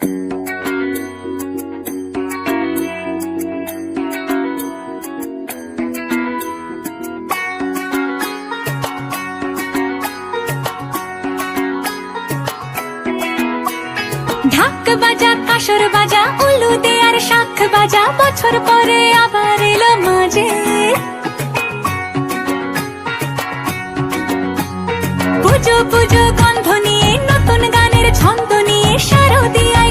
ঢাক বাজা কাসর বাজা উলু দে আর শাখ বাজা, বছর পরে আবার এলো মাঝে। পুজো পুজো গন্ধ নিয়ে, নতুন গানের ছন্দ নিয়ে, শারদিয়া